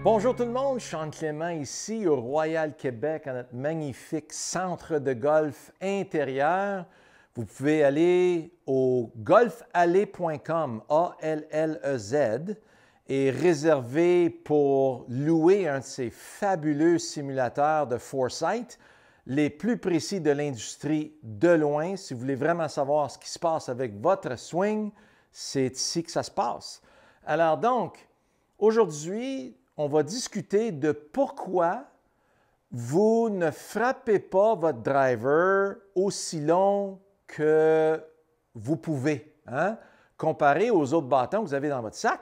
Bonjour tout le monde, Sean Clément ici au Royal Québec, à notre magnifique centre de golf intérieur. Vous pouvez aller au golfallez.com, A-L-L-E-Z, et réserver pour louer un de ces fabuleux simulateurs de Foresight, les plus précis de l'industrie de loin. Si vous voulez vraiment savoir ce qui se passe avec votre swing, c'est ici que ça se passe. Alors donc, aujourd'hui, on va discuter de pourquoi vous ne frappez pas votre driver aussi long que vous pouvez, hein? Comparé aux autres bâtons que vous avez dans votre sac.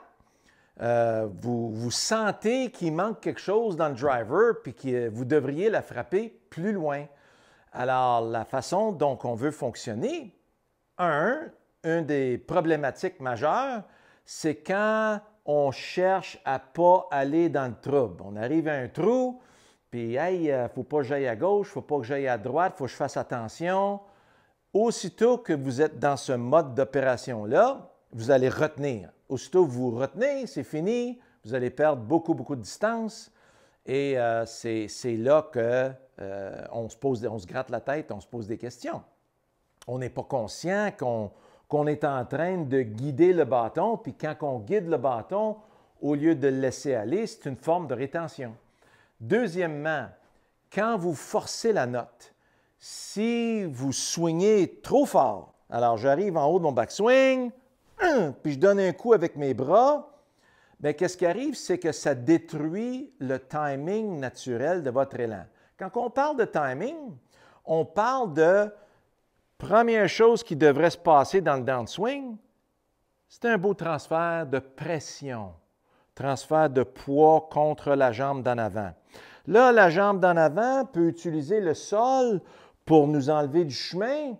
Vous sentez qu'il manque quelque chose dans le driver puis que vous devriez la frapper plus loin. Alors, la façon dont on veut fonctionner, une des problématiques majeures, c'est quand on cherche à ne pas aller dans le trouble. On arrive à un trou, puis hey, il ne faut pas que j'aille à gauche, il ne faut pas que j'aille à droite, il faut que je fasse attention. Aussitôt que vous êtes dans ce mode d'opération-là, vous allez retenir. Aussitôt que vous retenez, c'est fini, vous allez perdre beaucoup de distance. Et c'est là qu'on se gratte la tête, on se pose des questions. On n'est pas conscient qu'on est en train de guider le bâton, puis quand on guide le bâton, au lieu de le laisser aller, c'est une forme de rétention. Deuxièmement, quand vous forcez la note, si vous swingez trop fort, alors j'arrive en haut de mon backswing, puis je donne un coup avec mes bras, bien, qu'est-ce qui arrive? C'est que ça détruit le timing naturel de votre élan. Quand on parle de timing, on parle de première chose qui devrait se passer dans le downswing, c'est un beau transfert de pression, transfert de poids contre la jambe d'en avant. Là, la jambe d'en avant peut utiliser le sol pour nous enlever du chemin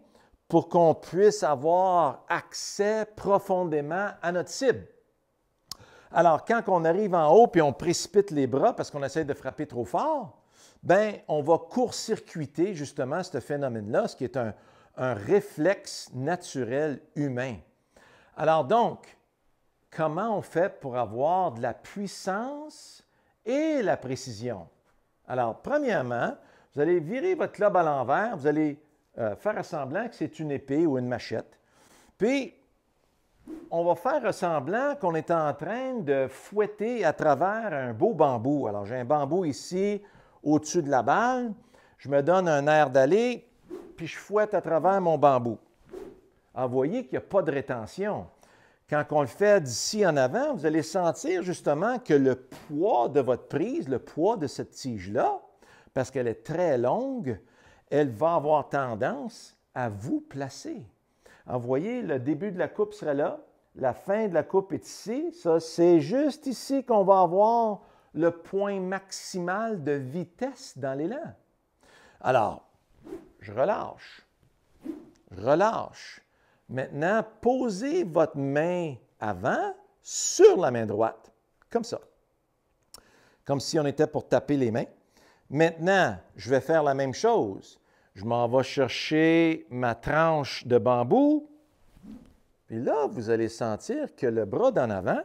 pour qu'on puisse avoir accès profondément à notre cible. Alors, quand on arrive en haut et on précipite les bras parce qu'on essaie de frapper trop fort, bien, on va court-circuiter justement ce phénomène-là, ce qui est un réflexe naturel humain. Alors donc, comment on fait pour avoir de la puissance et la précision? Alors, premièrement, vous allez virer votre club à l'envers, vous allez faire semblant que c'est une épée ou une machette, puis on va faire semblant qu'on est en train de fouetter à travers un beau bambou. Alors, j'ai un bambou ici au-dessus de la balle, je me donne un air d'aller, puis je fouette à travers mon bambou. Alors, vous voyez qu'il n'y a pas de rétention. Quand on le fait d'ici en avant, vous allez sentir justement que le poids de votre prise, le poids de cette tige-là, parce qu'elle est très longue, elle va avoir tendance à vous placer. Alors, vous voyez, le début de la coupe serait là, la fin de la coupe est ici. Ça, c'est juste ici qu'on va avoir le point maximal de vitesse dans l'élan. Alors, je relâche. Maintenant, posez votre main avant sur la main droite, comme ça. Comme si on était pour taper les mains. Maintenant, je vais faire la même chose. Je m'en vais chercher ma tranche de bambou. Puis là, vous allez sentir que le bras d'en avant,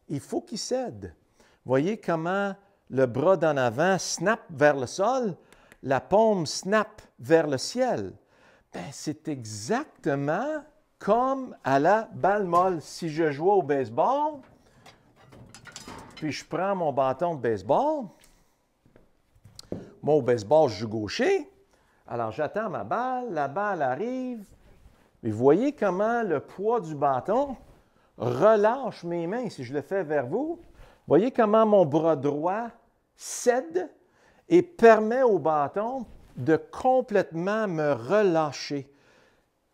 il faut qu'il cède. Voyez comment le bras d'en avant snap vers le sol, la paume snap vers le ciel. Bien, c'est exactement comme à la balle molle. Si je jouais au baseball, puis je prends mon bâton de baseball, moi, au baseball, je joue gaucher. Alors, j'attends ma balle, la balle arrive. Et vous voyez comment le poids du bâton relâche mes mains. Si je le fais vers vous, voyez comment mon bras droit cède et permet au bâton de complètement me relâcher.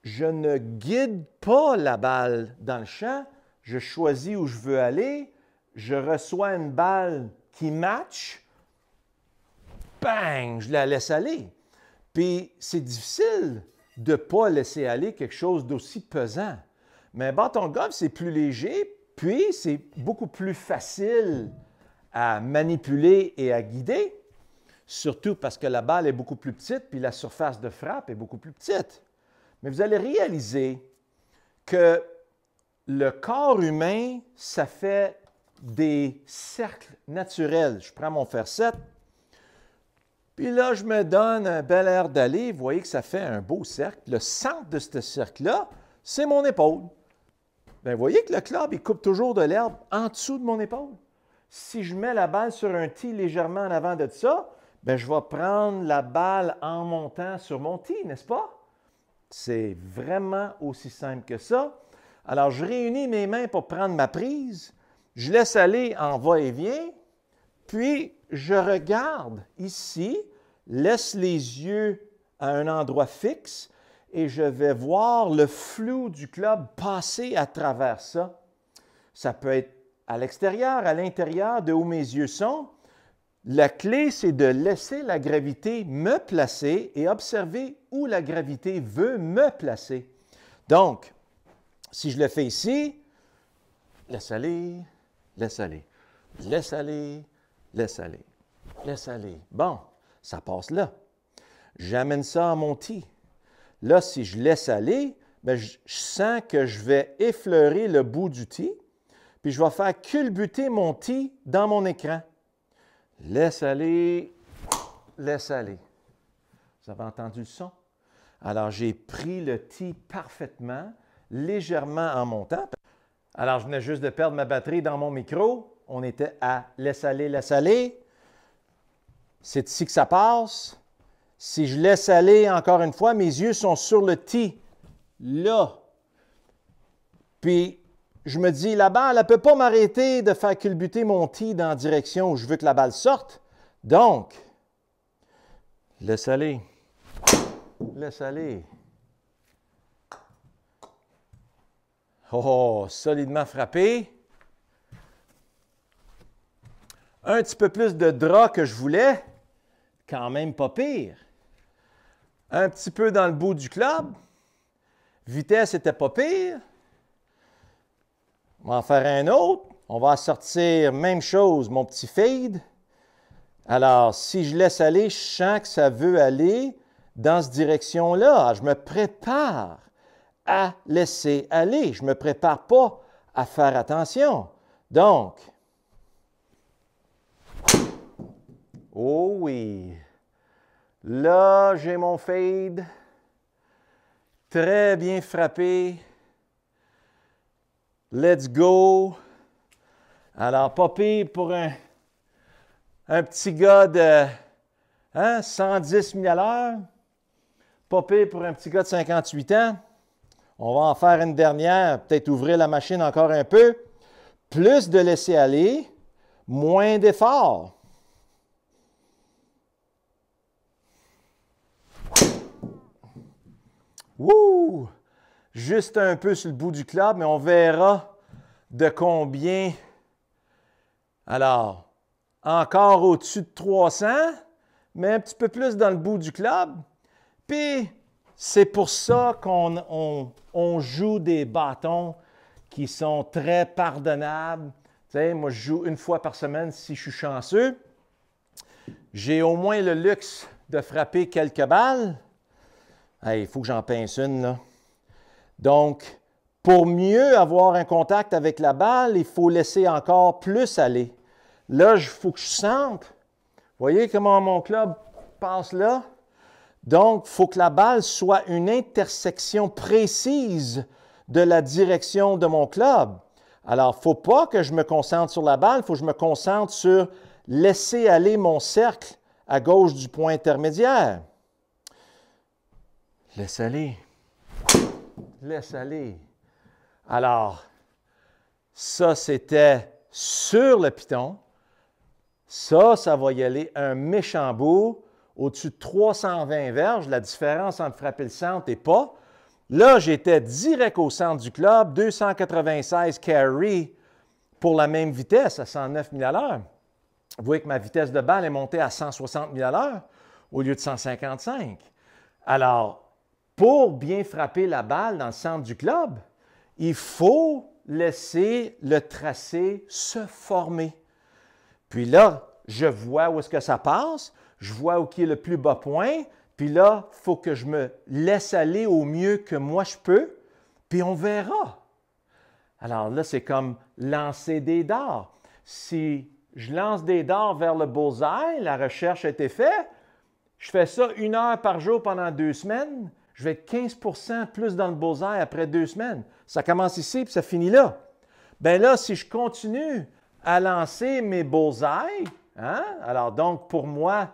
Je ne guide pas la balle dans le champ. Je choisis où je veux aller. Je reçois une balle qui match. Bang! Je la laisse aller. Puis, c'est difficile de ne pas laisser aller quelque chose d'aussi pesant. Mais un bâton de golf, c'est plus léger, puis c'est beaucoup plus facile à manipuler et à guider, surtout parce que la balle est beaucoup plus petite, puis la surface de frappe est beaucoup plus petite. Mais vous allez réaliser que le corps humain, ça fait des cercles naturels. Je prends mon fer 7, puis là, je me donne un bel air d'aller. Vous voyez que ça fait un beau cercle. Le centre de ce cercle-là, c'est mon épaule. Bien, vous voyez que le club, il coupe toujours de l'herbe en dessous de mon épaule. Si je mets la balle sur un tee légèrement en avant de ça, bien, je vais prendre la balle en montant sur mon tee, n'est-ce pas? C'est vraiment aussi simple que ça. Alors, je réunis mes mains pour prendre ma prise. Je laisse aller en va-et-vient. Puis, je regarde ici, laisse les yeux à un endroit fixe et je vais voir le flou du club passer à travers ça. Ça peut être à l'extérieur, à l'intérieur, de où mes yeux sont. La clé, c'est de laisser la gravité me placer et observer où la gravité veut me placer. Donc, si je le fais ici, laisse aller, laisse aller, laisse aller, laisse aller, laisse aller. Bon, ça passe là. J'amène ça à mon tee. Là, si je laisse aller, bien, je sens que je vais effleurer le bout du tee, puis je vais faire culbuter mon tee dans mon écran. Laisse aller, laisse aller. Vous avez entendu le son? Alors, j'ai pris le tee parfaitement, légèrement en montant. Alors, je venais juste de perdre ma batterie dans mon micro. On était à laisse aller, laisse aller. C'est ici que ça passe. Si je laisse aller, encore une fois, mes yeux sont sur le tee, là. Puis, je me dis, la balle, elle ne peut pas m'arrêter de faire culbuter mon tee dans la direction où je veux que la balle sorte. Donc, laisse aller. Laisse aller. Oh, solidement frappé. Un petit peu plus de drap que je voulais. Quand même pas pire. Un petit peu dans le bout du club. Vitesse n'était pas pire. On va en faire un autre. On va sortir même chose, mon petit fade. Alors, si je laisse aller, je sens que ça veut aller dans cette direction-là. Je me prépare à laisser aller. Je ne me prépare pas à faire attention. Donc, oh oui, là, j'ai mon fade. Très bien frappé. Let's go. Alors, pas pire pour un petit gars de 110 000 à l'heure. Pas pire pour un petit gars de 58 ans. On va en faire une dernière, peut-être ouvrir la machine encore un peu. Plus de laisser aller, moins d'effort. Wouh! Juste un peu sur le bout du club, mais on verra de combien. Alors, encore au-dessus de 300, mais un petit peu plus dans le bout du club. Puis, c'est pour ça qu'on joue des bâtons qui sont très pardonnables. Tu sais, moi, je joue une fois par semaine si je suis chanceux. J'ai au moins le luxe de frapper quelques balles. Hey, il faut que j'en pince une, là. Donc, pour mieux avoir un contact avec la balle, il faut laisser encore plus aller. Là, il faut que je sente. Vous voyez comment mon club passe là? Donc, il faut que la balle soit une intersection précise de la direction de mon club. Alors, il ne faut pas que je me concentre sur la balle, il faut que je me concentre sur laisser aller mon cercle à gauche du point intermédiaire. Laisse aller. Laisse aller. Alors, ça, c'était sur le piton. Ça va y aller un méchant bout, au-dessus de 320 verges. La différence entre frapper le centre et pas. Là, j'étais direct au centre du club, 296 carry pour la même vitesse, à 109 000 à l'heure. Vous voyez que ma vitesse de balle est montée à 160 000 à l'heure au lieu de 155. Alors, pour bien frapper la balle dans le centre du club, il faut laisser le tracé se former. Puis là, je vois où est-ce que ça passe, je vois où est le plus bas point, puis là, il faut que je me laisse aller au mieux que moi je peux, puis on verra. Alors là, c'est comme lancer des dards. Si je lance des dards vers le bullseye, la recherche a été faite, je fais ça 1 heure par jour pendant 2 semaines, je vais être 15% plus dans le bullseye après 2 semaines. Ça commence ici puis ça finit là. Bien là, si je continue à lancer mes bullseye, hein? Alors donc pour moi,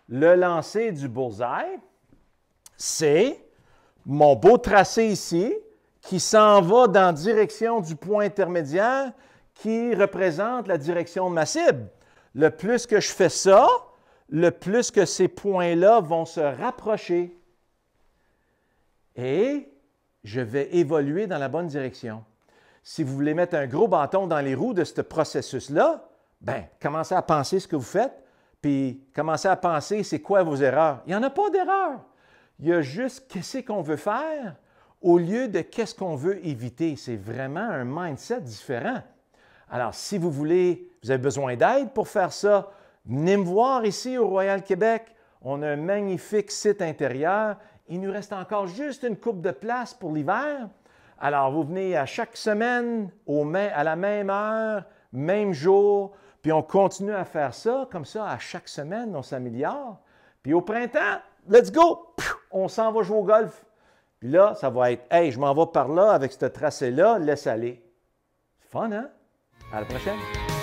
le lancer du bullseye, c'est mon beau tracé ici qui s'en va dans la direction du point intermédiaire qui représente la direction de ma cible. Le plus que je fais ça, le plus que ces points-là vont se rapprocher. Et je vais évoluer dans la bonne direction. Si vous voulez mettre un gros bâton dans les roues de ce processus-là, bien, commencez à penser ce que vous faites, puis commencez à penser c'est quoi vos erreurs. Il n'y en a pas d'erreur. Il y a juste qu'est-ce qu'on veut faire au lieu de qu'est-ce qu'on veut éviter. C'est vraiment un mindset différent. Alors, si vous avez besoin d'aide pour faire ça, venez me voir ici au Royal Québec. On a un magnifique site intérieur. Il nous reste encore juste une coupe de place pour l'hiver. Alors, vous venez à chaque semaine, à la même heure, même jour, puis on continue à faire ça. Comme ça, à chaque semaine, on s'améliore. Puis au printemps, let's go! On s'en va jouer au golf. Puis là, ça va être, hey, je m'en vais par là avec ce tracé-là, laisse aller. C'est fun, hein? À la prochaine!